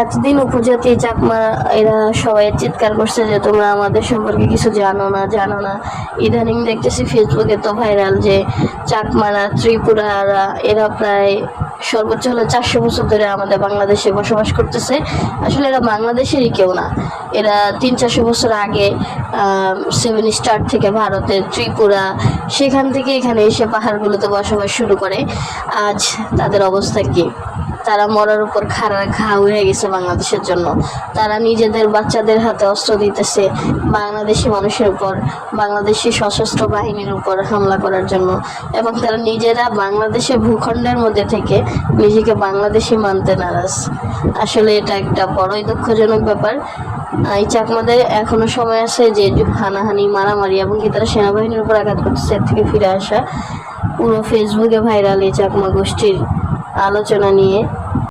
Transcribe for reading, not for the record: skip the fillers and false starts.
এতদিন উপজাতি চাকমা এরা সবাই চিৎকার করছে যে তোমরা আমাদের সম্পর্কে কিছু জানো না। ইদানিং দেখতেছি ফেসবুকে তো ভাইরাল যে চাকমারা, ত্রিপুরারা এরা প্রায় সর্বোচ্চ হলো 400 বছর ধরে আমাদের বাংলাদেশে বসবাস করতেছে। আসলে এরা বাংলাদেশেরই কেউ না, এরা 300-400 বছর আগে 7 স্টার থেকে ভারতের ত্রিপুরা সেখান থেকে এখানে এসে পাহাড়গুলোতে বসবাস শুরু করে। আজ তাদের অবস্থা কি? তারা মরার উপর ঘা হয়ে গেছে বাংলাদেশের জন্য। তারা নিজেদের বাচ্চাদের হাতে অস্ত্র দিতেছে বাংলাদেশি মানুষের উপর, বাংলাদেশি সশস্ত্র বাহিনীর উপর হামলা করার জন্য, এবং তারা নিজেরা বাংলাদেশের ভূখণ্ডের মধ্যে থেকে নিজেকে বাংলাদেশি মানতে নারাজ। আসলে এটা একটা বড়ই দুঃখজনক ব্যাপার। এই চাকমাদের এখনো সময় আছে যে হানাহানি, মারামারি এবং কি তারা সেনাবাহিনীর উপর আঘাত করতেছে এর থেকে ফিরে আসা। পুরো ফেসবুকে ভাইরাল এই চাকমা গোষ্ঠীর আলোচনা নিয়ে।